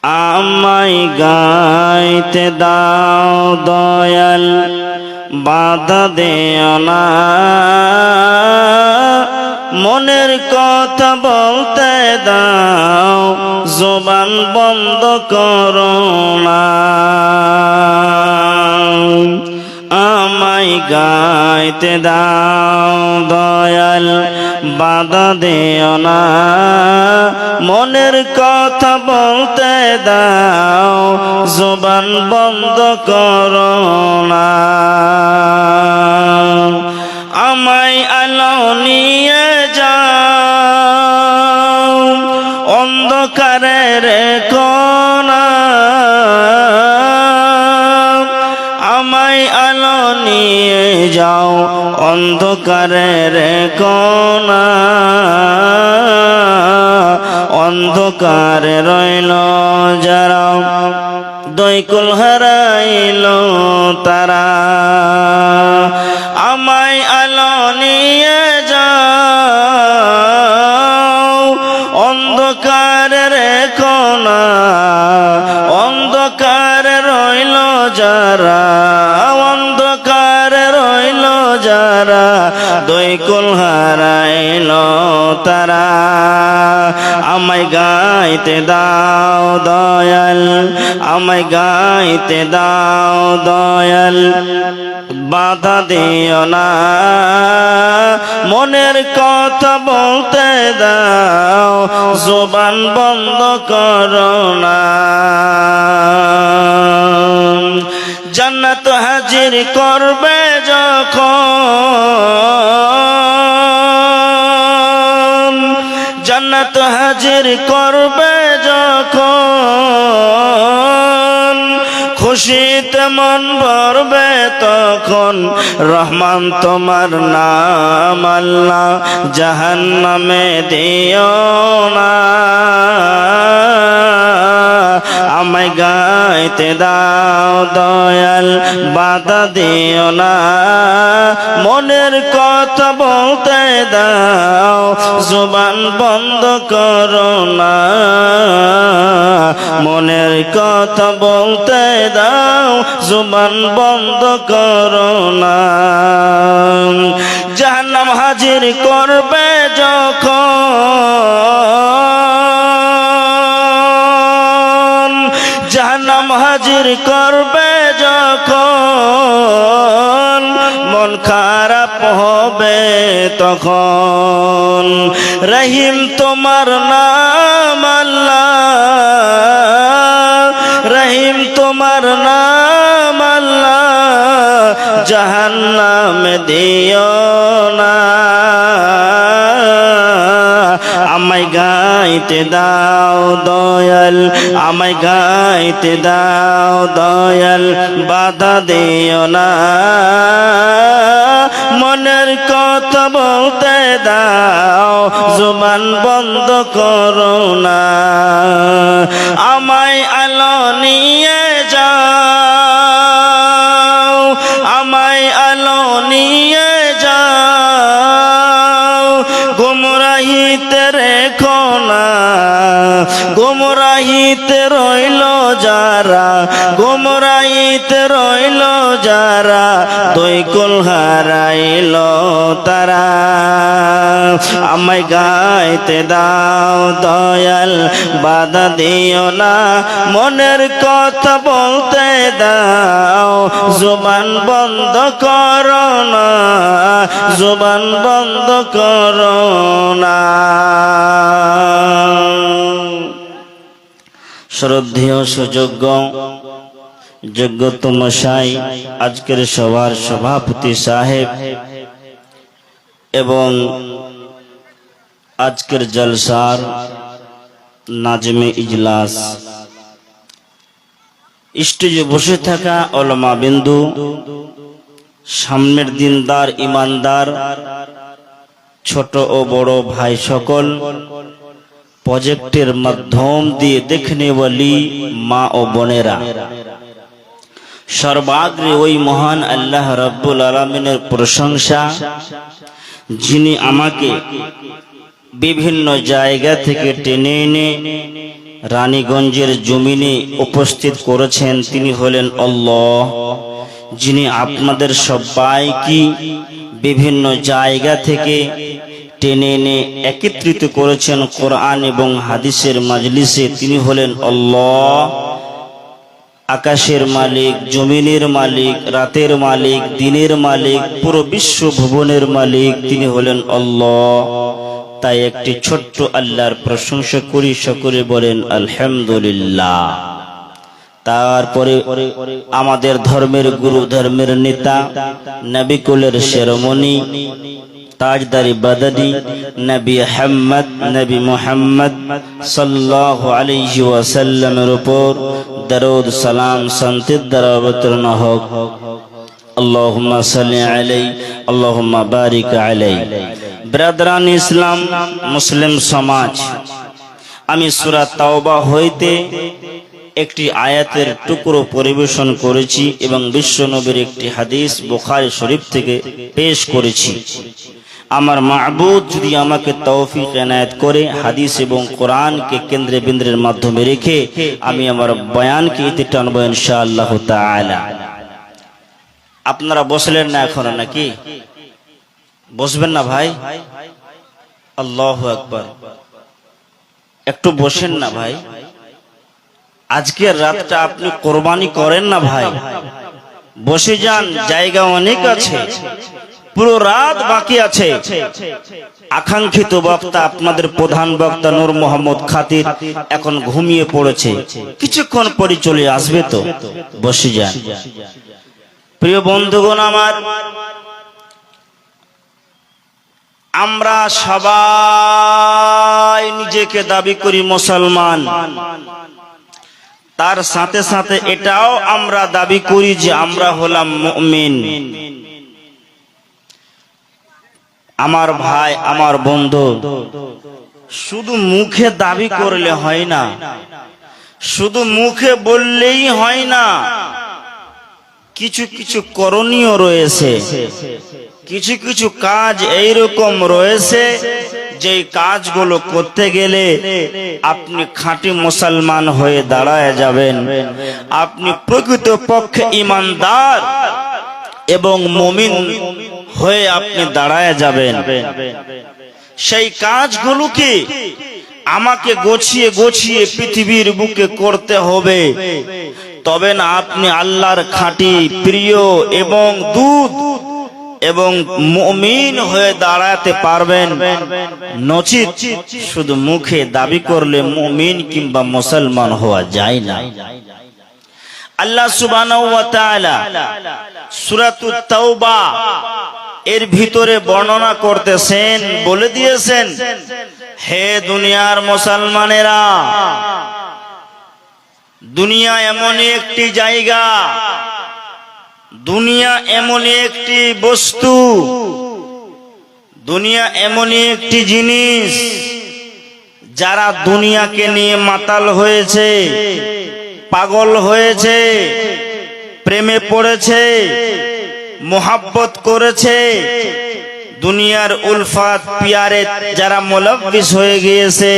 আমায় গাইতে দাও দয়াল, বাধা দিও না, মনের কথা বলতে দাও, জবান বন্ধ করো না। আমায় গাইতে দাও দয়াল, বাধা দিও না, মনের কথা বলতে দাও, জবান বন্ধ করো না। আমায় আলো নিয়ে যাও, অন্ধকারে রেখো না, আমায় আলো নিয়ে যাও, অন্ধকারে রেখো না, অন্ধকারে রইল যারা, দৈকুল হারাইল তারা। আমায় আলো নিয়ে যাও, অন্ধকারে রেখো না, অন্ধকারে রইল যারা, অন্ধকারে রইল যারা, দৈকুল হারাইল তারা। আমায় গাইতে দাও দয়াল, আমায় গাইতে দাও দয়াল, বাধা দিও না, মনের কথা বলতে দাও, জবান বন্ধ করো না। জান্নাত হাজির করবে যখন, জান্নাত হাজির করবে যখন, খুশিতে মন ভরবে তখন, রহমান তোমার নাম আল্লাহ, জাহান্নামে দিও না। আমায় গাইতে দাও দয়াল, বাধা দিও না, মনের কথা বলতে দাও, জবান বন্ধ করো না, মনের কথা বলতে দাও, জবান বন্ধ করো না। জাহান্নাম হাজির করবে যখন, জাহান্নাম হাজির করবে যখন, মন খারাপ হবে তখন, রহিম তোমার নাম আল্লাহ, রহিম তোমার নাম আল্লাহ, জাহান্নামে দিও না। আমায় গাইতে দাও দয়াল, আমায় গাইতে দাও দয়াল, বাধা দিও না, মনের কথা বলতে দাও, জবান বন্ধ করো না। আমায় আলো নিয়ে যাও, আমায় আলো নিয়ে যাও, গুমরাহিতে রেখো না, গুমরাহিতে রইল যারা, গুমরাহিতে রইল যারা, দৈকুল হারাইল তারা। আমায় গাইতে দাও দয়াল, বাধা দিও না, মনের কথা বলতে দাও, জবান বন্ধ করো না, জবান বন্ধ করো না। শ্রদ্ধেয় সুযোগ্য যোগ্যতম মশাই, আজকের সভার সভাপতি সাহেব এবং আজকের জলসার নাজমে ইজলাস, স্টেজে বসে থাকা ওলামা বিন্দু, সামনের দিনদার ইমানদার ছোট ও বড় ভাই সকল, প্রজেক্টের মাধ্যম দিয়ে দেখনে ওয়ালি মা ও বোনেরা, সর্বাগ্রে ওই মহান আল্লাহ রাব্বুল আলামিনের প্রশংসা, যিনি আমাকে বিভিন্ন জায়গা থেকে টেনে এনে রানীগঞ্জের জমিনে উপস্থিত করেছেন তিনি হলেন আল্লাহ, যিনি আপনাদের সবাইকে বিভিন্ন জায়গা থেকে টেনে এনে একত্রিত করেছেন কোরআন এবং হাদিসের মাজলিসে। তিনি হলেন আল্লাহ, আকাশের মালিক, জমিনের মালিক, রাতের মালিক, দিনের মালিক, পুরো বিশ্ব ভুবনের মালিক তিনি হলেন আল্লাহ। তাই একটি ছোট্ট আল্লাহর প্রশংসা করি, সকলে বলেন আলহামদুলিল্লাহ। তারপরে আমাদের ধর্মের গুরু, ধর্মের নেতা, নবী কুলের শিরোমণি, তাজদারি বাদাদি নবী মুহাম্মদ সাল্লাল্লাহু আলাইহি ওয়াসাল্লামের উপর দরুদ সালাম শান্তির দ্বারা অবতীর্ণ হোক। আল্লাহুম্মা সাল্লি আলাইহি আল্লাহুম্মা বারিক আলাইহি। ব্রাদারান ইসলাম, মুসলিম সমাজ, আমি সূরা তাওবা হইতে একটি আয়াতের টুকরো পরিবেশন করেছি এবং বিশ্বনবীর একটি হাদিস বুখারী শরীফ থেকে পেশ করেছি। আমার মাহবুব যদি আমাকে তৌফিক এনায়েত করে হাদিস এবং কোরআনকে কেন্দ্রে বিন্দ্রের মাধ্যমে রেখে আমি আমার বয়ানকে এতে টানবো ইনশাআল্লাহ তাআলা। আপনারা বসলেন না এখনো নাকি? বসবেন না ভাই? আল্লাহু আকবার। একটু বসেন না ভাই, আজকের রাতটা আপনি কোরবানি করেন না ভাই। বসে যান, জায়গা অনেক আছে, পুরো রাত বাকি আছে। আকাঙ্ক্ষিত বক্তা আপনাদের প্রধান বক্তা নূর মোহাম্মদ খাতির এখন ঘুমিয়ে পড়েছে, কিছুক্ষণ পরে চলে আসবে, তো বসে যান। প্রিয় বন্ধুগণ আমার, আমরা সবাই নিজেকে দাবি করি মুসলমান, তার সাথে সাথে এটাও আমরা দাবি করি যে আমরা হলাম মুমিন। আমার ভাই, আমার বন্ধু, শুধু মুখে দাবি করলে হয় না, শুধু মুখে বললেই হয় না, কিছু কিছু করণীয় রয়েছে, কিছু কিছু কাজ এইরকম রয়েছে যে কাজগুলো করতে গেলে আপনি খাঁটি মুসলমান হয়ে দাঁড়ায় যাবেন, আপনি প্রকৃত পক্ষে ঈমানদার এবং মুমিন হয়ে আপনি দাঁড়ায় যাবেন। সেই কাজগুলোকে আমাকে গোছিয়ে গোছিয়ে পৃথিবীর বুকে করতে হবে, তবে না আপনি আল্লাহর খাঁটি প্রিয় এবং দূত এবং মুমিন হয়ে দাঁড়াতে পারবেন। নচিত শুধু মুখে দাবি করলে মুমিন কিংবা মুসলমান হওয়া যায় না। আল্লাহ সুবহানাহু ওয়া তাআলা সূরাতুত তাওবা এর ভিতরে বর্ণনা করতেছেন, বলে দিয়েছেন, হে দুনিয়ার মুসলমানেরা, দুনিয়া এমন একটি জায়গা, দুনিয়া এমন একটি বস্তু, দুনিয়া এমন একটি জিনিস, যারা দুনিয়াকে নিয়ে মাতাল হয়েছে, পাগল হয়েছে, প্রেমে পড়েছে, মোহাব্বত করেছে, দুনিয়ার উলফাত পিয়ারে যারা মুলাব্বিস হয়ে গিয়েছে,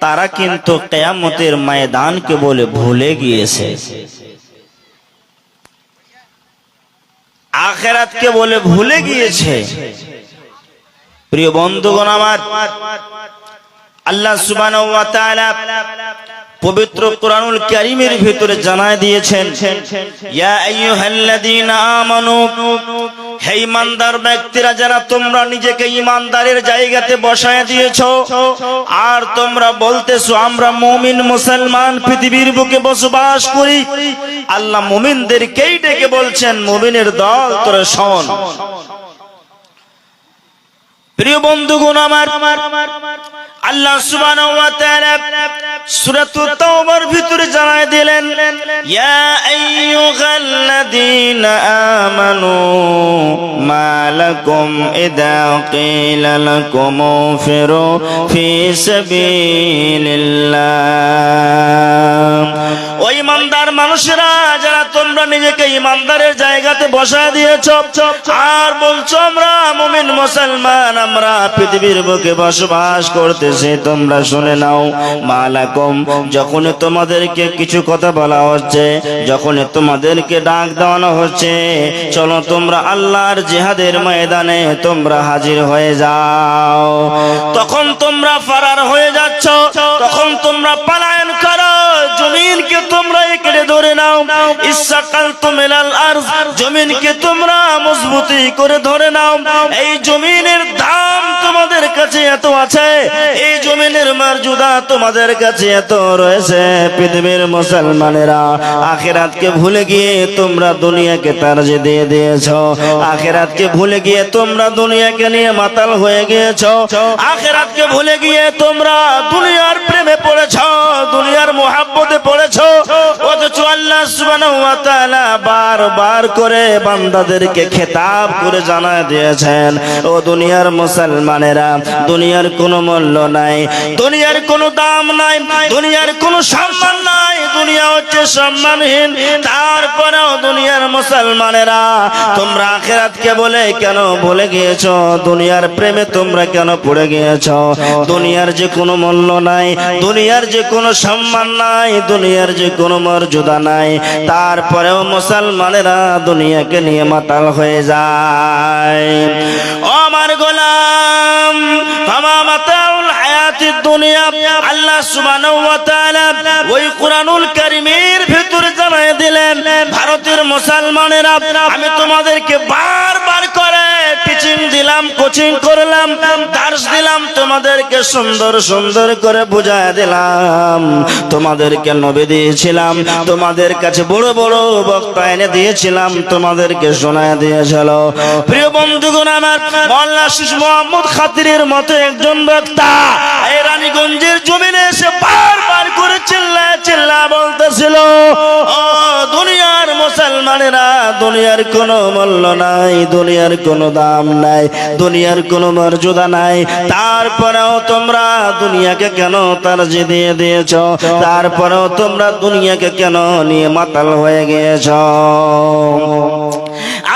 তারা কিন্তু কিয়ামতের ময়দানকে বলে ভুলে গিয়েছে, আখিরাতকে বলে ভুলে গিয়েছে। প্রিয় বন্ধুগণ আমার, আল্লাহ সুবহানাহু ওয়া তাআলা পবিত্র কোরআনুল কারীমের ভিতরে জানায় দিয়েছেন, ইয়া আইয়ুহাল্লাযীনা আমানু, হে ঈমানদার ব্যক্তিরা যারা তোমরা নিজেকে ঈমানদারের জায়গাতে বসায় দিয়েছো আর তোমরা বলতেছো আমরা মুমিন মুসলমান পৃথিবীর বুকে বসবাস করি, আল্লাহ মুমিনদেরকেই ডেকে বলছেন, মুমিনের দল তোরা শোন। প্রিয় বন্ধুগণ আমার, আল্লাহ সুবহানাহু ওয়া তাআলা সূরাতুত তাওবার ভিতরে জানায় দিলেন, ইয়া আইয়ুহাল্লাযীনা আমানু মা লাকুম ইযা ক্বিলা লাকুম ফিরু ফি সাবিলিল্লাহ। ও ঈমানদার মানুষেরা যারা তোমরা নিজেকে ইমানদারের জায়গাতে বসায় দিয়েছো আর বলছো আমরা মুমিন মুসলমান, আমরা পৃথিবীর বুকে বসবাস করতেছি। তোমরা শুনে নাও, মালাকুম, যখন তোমাদেরকে কিছু কথা বলা হচ্ছে, যখন তোমাদেরকে ডাক দেওয়ানো হচ্ছে, চলো তোমরা আল্লাহর জিহাদের ময়দানে তোমরা হাজির হয়ে যাও, তখন তোমরা ফারার হয়ে যাচ্ছ, তখন তোমরা পলায়ন করো। জমিনকে তোমরা একড়ে ধরে নাও, ইসসাকালতুম ইলাল আরজ, জমিনকে তোমরা মজবুতি করে ধরে নাও। এই জমিনের দাম তোমাদের কাছে এত আছে, এই জমিনের মর্যাদা তোমাদের কাছে এত রয়েছে, পৃথিবীর মুসলমানেরা আখিরাতকে ভুলে গিয়ে তোমরা দুনিয়াকে তারজি দিয়ে দিয়েছো। আখিরাতকে ভুলে গিয়ে তোমরা দুনিয়াকে নিয়ে মাতাল হয়ে গিয়েছো। আখিরাতকে ভুলে গিয়ে তোমরা দুনিয়ার প্রেমে পড়েছো, দুনিয়ার মোহাব্বতে পড়েছো। অথচ আল্লাহ সুবহানাহু ওয়া তাআলা বারবার করে বান্দাদেরকে খেতাব করে জানায় দিয়েছেন, ও দুনিয়ার মুসলমানেরা, দুনিয়ার কোনো মূল্য নাই, দুনিয়ার কোনো দাম নাই, দুনিয়ার কোনো সম্মান নাই, দুনিয়া হচ্ছে সম্মানহীন। তারপরেও দুনিয়ার মুসলমানেরা তোমরা আখিরাতকে বলে কেন ভুলে গিয়েছো? দুনিয়ার প্রেমে তোমরা কেন পড়ে গিয়েছো? দুনিয়ার যে কোনো মূল্য নাই, দুনিয়ার যে কোনো সম্মান নাই, দুনিয়ার যে কোনো মর্যাদা নাই, তারপরেও মুসলমানেরা দুনিয়াকে নিয়ে মাতাল হয়ে যায়। ও আমার গোলাম, ফামা মাতাউল হায়াতিদ দুনিয়া, আল্লাহ সুবহানাহু ওয়া তাআলা ওই কুরআনুল কারীমের ভিতরে জানায় দিলেন, ভারতের মুসলমানেরা, আমি তোমাদেরকে বারবার করে টিচিং দিলাম, কোচিং করলাম, দার্স দিলাম, তোমাদেরকে সুন্দর সুন্দর করে বুঝায় দিলাম, তোমাদেরকে নবী দিয়েছিলাম, তোমাদের কাছে বড় বড় বক্তা এনে দিয়েছিলাম, তোমাদেরকে শোনায় দিয়েছিল। প্রিয় বন্ধুগণ আমার, মোল্লা শিশু মোহাম্মদ খাতিরের মতো একজন বক্তা এই রানীগঞ্জের জমিনে এসে বারবার করে চিল্লায় চিল্লা বলতেছিল, ও দুনিয়ার মুসলমানেরা, দুনিয়ার কোনো মূল্য নাই, দুনিয়ার কোনো দাম নাই, দুনিয়ার কোনো মর্যাদা নাই, তারপরেও তোমরা দুনিয়াকে কেন তারজি দিয়ে দিয়েছ? তারপরেও তোমরা দুনিয়াকে কেন নিয়ে মাতাল হয়ে গিয়েছ?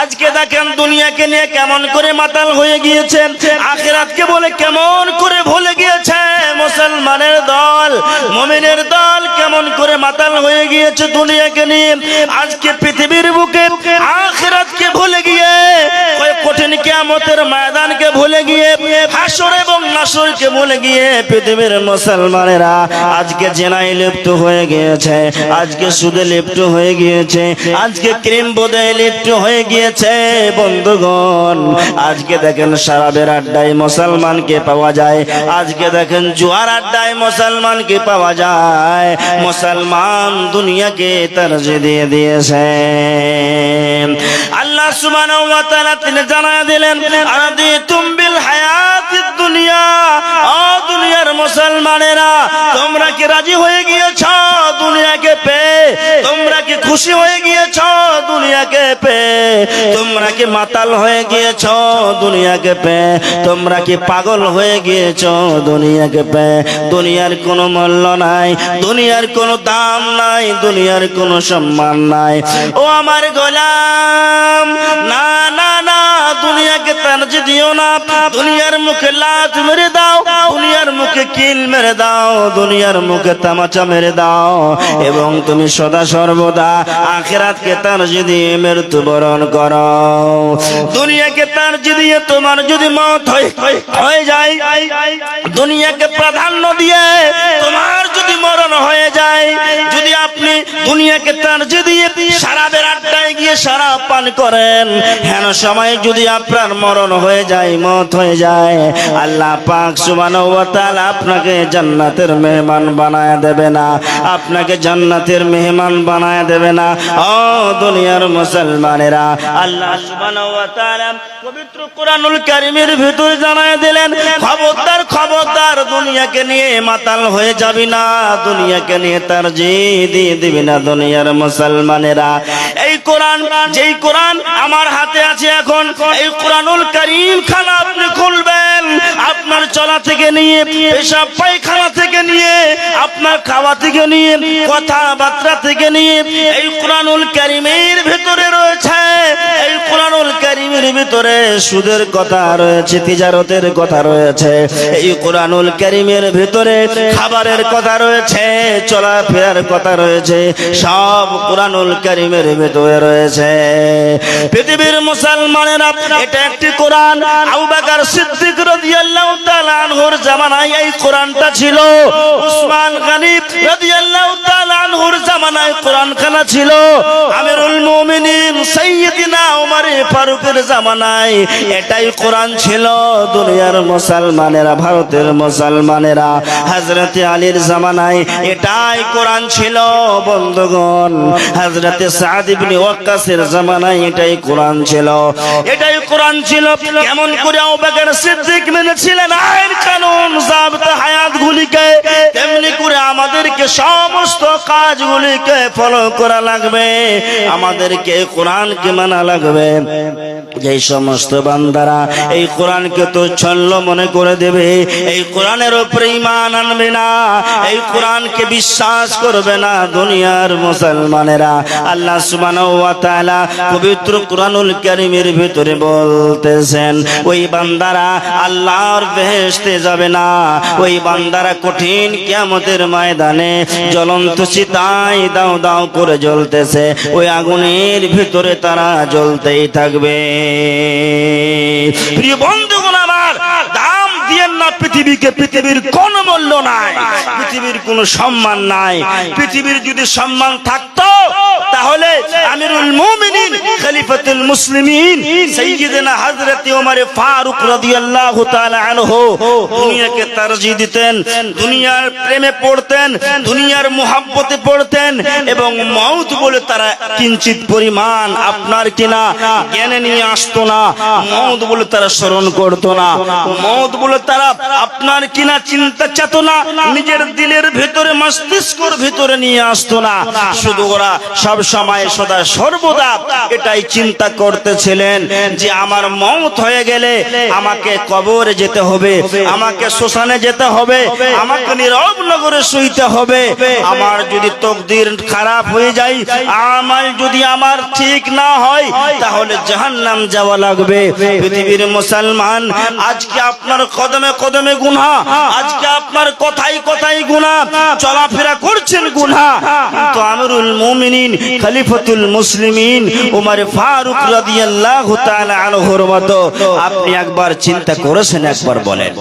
আজকে দেখেন দুনিয়াকে নিয়ে কেমন করে মাতাল হয়ে গিয়েছেন, আখিরাতকে বলে কেমন করে ভুলে গিয়েছে মুসলমানের দল, মুমিনের দল কেমন করে মাতাল হয়ে গিয়েছে দুনিয়াকে নিয়ে। আজকে পৃথিবীর বুকে আখিরাতকে ভুলে গিয়ে, কঠিন কিয়ামতের ময়দানকে ভুলে গিয়ে, হাসর এবং নাসরকে ভুলে গিয়ে পৃথিবীর মুসলমানেরা আজকে জেনায় লিপ্ত হয়ে গিয়েছে, আজকে সুদে লিপ্ত হয়ে গিয়েছে, আজকে ক্রিম বোধে লিপ্ত হয়ে গিয়েছে। বন্ধুগণ, আজকে দেখেন শরাবের আড্ডায় মুসলমানকে পাওয়া যায়, আজকে দেখেন জুয়ার আড্ডায় মুসলমানকে পাওয়া যায়। মুসলমান দুনিয়াকে তারজি দিয়ে দিয়েছে। আল্লাহ সুবহানাহু ওয়া তাআলা তিনি জানায় দিলেন, আরাদিতুম বিল হায়াতিদ দুনিয়া, ও দুনিয়ার মুসলমানেরা, তোমরা কি রাজি হয়ে গিয়েছো দুনিয়াকে পেয়ে? তোমরা কি খুশি হয়ে গিয়েছো দুনিয়াকে পেয়ে? তোমরা কি মাতাল হয়ে গিয়েছো দুনিয়াকে পেয়ে? তোমরা কি পাগল হয়ে গিয়েছো দুনিয়াকে পেয়ে? দুনিয়ার কোনো মূল্য নাই, দুনিয়ার কোনো দাম নাই, দুনিয়ার কোনো সম্মান নাই। ও আমার গোলাম, না না না, দুনিয়াকে তারজি দিও না, দুনিয়ার মুখে লাত মেরে দাও, দুনিয়ার মুখে কিল মেরে দাও, দুনিয়ার মুখে তামাচা মেরে দাও, এবং তুমি সদা সর্বদা আখিরাতকে তারজি দিয়ে মৃত্যুবরণ করো। দুনিয়াকে তারজি দিয়ে তোমার যদি মত হয়ে যায়, দুনিয়াকে প্রাধান্য দিয়ে তোমার যদি মরণ হয়ে যায়, যদি আপনি দুনিয়াকে তারজি দিয়ে শরাবের আড্ডায় গিয়ে শরাব পান করেন, হেন সময় যদি আপনার মরণ হয়ে যায়, মত হয়ে যায়, আল্লাহ পাক সুবহানাহু ওয়া তাআলা আপনাকে জান্নাতের মেহমান বানায় দেবে না, আপনাকে জান্নাতের মেহমান বানায় দেবে না। ও দুনিয়ার মুসলমানেরা, আল্লাহ সুবহানাহু ওয়া তাআলা পবিত্র কোরআনুল কারীমের ভিতরে জানায় দিলেন, খবরদার খবরদার, দুনিয়াকে নিয়ে মাতাল হয়ে যাবি না, দুনিয়াকে নিয়ে তারজি দিয়ে দিবি না। দুনিয়ার মুসলমানেরা, এই কোরআন, যেই কোরআন আমার হাতে আছে এখন, এই কোরআনুল কারীম খানা আপনি খুলবেন, আপনি আপনার চলা থেকে নিয়ে, পেশাব পায়খানা থেকে নিয়ে, আপনার খাওয়া থেকে নিয়ে, কথাবার্তা থেকে নিয়ে এই কোরআনুল কারীমের ভিতরে রয়েছে। এই কোরআনুল কারীমের ভিতরে সুদের কথা রয়েছে, তিজারতের কথা রয়েছে। এই কোরআনুল কারীমের ভিতরে খাবারের কথা রয়েছে, চলাফেরার কথা রয়েছে। সব কোরআনুল কারীমের ভিতরে রয়েছে। পৃথিবীর মুসলমানেরা, এটা একটি কোরআন। আবু বকর সিদ্দিক রাদিয়াল্লাহু তাআলা আনহুর জামানায় এই কোরআনটা ছিল। উসমান গনি রাদিয়াল্লাহু তাআলা আনহুর জামানায় কোরআনখানা ছিল। আমিরুল মুমিনিন সাইয়্যিদিনা ওমর ফারুকের জামানায় এটাই কোরআন ছিল। দুনিয়ার মুসলমানেরা, ভারতের মুসলমানেরা, হযরত আলীর জামানায় এটাই কোরআন ছিল। বন্ধুগণ, হযরত সাদ ইবনে ওয়াক্কাসের জামানায় এটাই কোরআন ছিল। এটাই কোরআন ছিল। কেমন করে আবু বকর সিদ্দিক মেনেছিলেন আইন কানুন জাবত হায়াতগুলিকে, তেমনি করে আমাদেরকে সমস্ত কাজগুলিকে ফলো করা লাগবে। আমাদেরকে কোরআনকে মানা লাগবে। যে সমস্ত বান্দারা এই কোরআনকে তো ছল্ল মনে করে দেবে, এই কোরআনের উপরে ঈমান আনবে না, এই কোরআনকে বিশ্বাস করবে না, দুনিয়ার মুসলমানেরা, আল্লাহ সুবহানাহু ওয়া তাআলা পবিত্র কোরআনুল কারীমের ভিতরে বলতেছেন ওই বান্দারা আল্লাহর বেহেশতে যাবে না। ওই বান্দারা কঠিন কিয়ামতের ময়দানে জ্বলন্ত চিতায় দাও দাও করে জ্বলতেছে, ওই আগুনের ভিতরে তারা জ্বলতেই থাকবে। প্রিয় বন্ধুগণ আমার, দাম দিয়েন না পৃথিবীকে। পৃথিবীর কোনো মূল্য নাই, পৃথিবীর কোনো সম্মান নাই। পৃথিবীর যদি সম্মান থাকতো তাহলে আমিরুল মুমিনিন খলিফাতুল মুসলিমিন সাইয়্যিদনা হযরত ওমর ফারুক রাদিয়াল্লাহু তাআলা আনহু দুনিয়াকে তারজিহ দিতেন, দুনিয়ার প্রেমে পড়তেন, দুনিয়ার মুহাব্বতে পড়তেন, এবং মওত বলে তারা কিঞ্চিত পরিমাণ আপনার কিনা জ্ঞানে নিয়ে আসতো না। মওত বলে তারা স্মরণ করতো না। মওত বলে তারা আপনার কিনা চিন্তা চেতনা নিজের দিলের ভিতরে, মস্তিষ্কের ভিতরে নিয়ে আসতো না। শুধু ওরা সব সময় সদা সর্বদা এটাই চিন্তা করতেছিলেন যে আমার মওত হয়ে গেলে আমাকে কবরে যেতে হবে, আমাকে শ্মশানে যেতে হবে, আমাকে নীরব নগরে শুইতে হবে। আমার যদি তকদির খারাপ হয়ে যায়, আমার যদি আমার ঠিক না হয়, তাহলে জাহান্নাম যাওয়া লাগবে। পৃথিবীর মুসলমান, আজকে আপনার কদমে কদমে গুনাহ, আজকে আপনার কথাই কথাই গুনাহ, চলাফেরা করছেন গুনাহ, কিন্তু আমিরুল মুমিনিন খলিফাতুল মুসলিমিন ওমর ফারুক রাদিয়াল্লাহু তাআলা আনহুর মতো আপনি একবার চিন্তা করেছেন? একবার বলেন।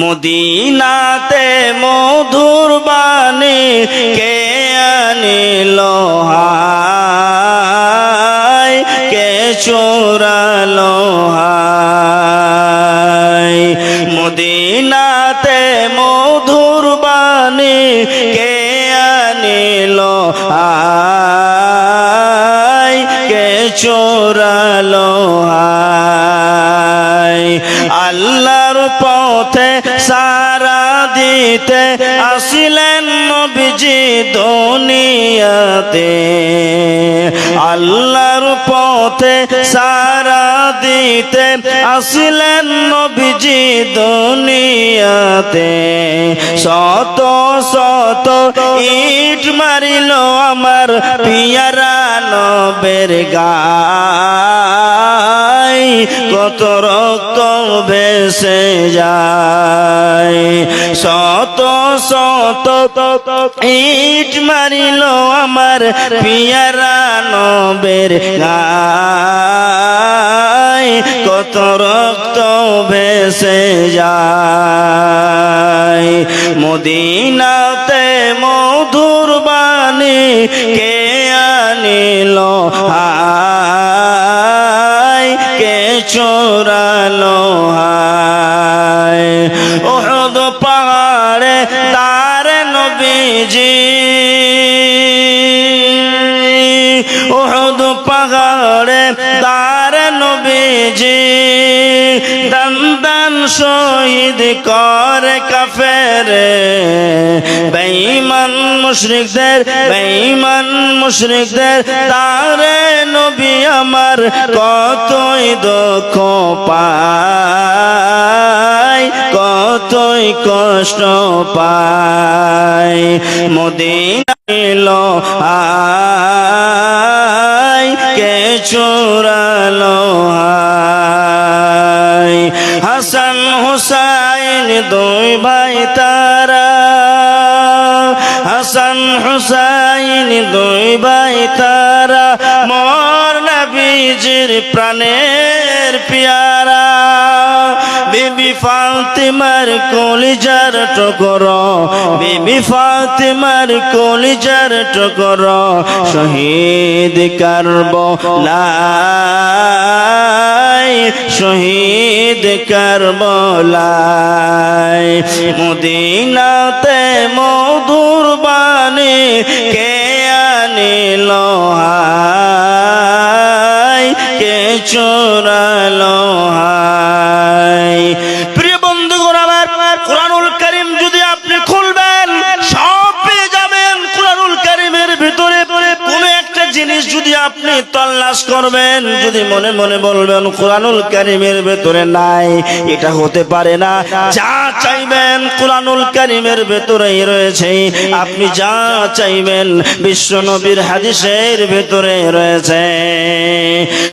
মদিনাতে মধুর বাণী কে আনিলো হায়, কে চোরালো হায়। মদিনাতে মধুর বাণী কে আনিলো হায়, কে চোরালো হায়। আল্লাহর পথে সারা দিতে আসিলেন নবীজি দুনিয়াতে, আল্লাহর পথে সারা দিতে আসিলেন নবীজি দুনিয়াতে। শত শত ইট মারিল আমার পিয়ারা নবের গায়, কত রক্ত ভেসে যায়। শত শত ইট মারিল আমার পিয়ারা নবের গায়, কত রক্ত ভেসে যায়। মদিনাতে মধুর বাণী কে আনিল হায়, কে চোরালো হায়। উহুদ পাহাড়ে দাঁড়ে নবীজি, উহুদ পাহাড়ে দাঁড়ে নবীজি, দান দান শহীদ করে কাফেরে বেঈমান মুশরিকদের তারে নবী আমার কতই দুঃখ পায় কতই কষ্ট পায় মদিনা এলো আয় কে চোরালো আয় হাসান হুসাইন দুই ভাই তারা হাসান হুসাইন দুই ভাই তারা মোর নবীজির প্রাণের পিয়ারা বিবি ফাতিমার কলিজার টুকরা বিবি ফাতিমার কলিজার টুকরা শহীদ কারবালায় মদিনাতে মধুর বাণী কে আনিল হায় কে চোরালো হায় প্রিয় বন্ধুগণ আমার কোরআনুল কারীম যদি আপনি খুলবেন সব পেয়ে যাবেন কোরআনুল কারীমের ভিতরে কোন একটা জিনিস যদি আপনি তল্লাশ করবেন যদি মনে মনে বলবেন কোরআনুল কারীমের ভিতরে নাই এটা হতে পারে না যা চাইবেন কোরআনুল কারীমের ভিতরেই রয়েছে আপনি যা চাইবেন বিশ্ব নবীর হাদিসের ভিতরে রয়েছে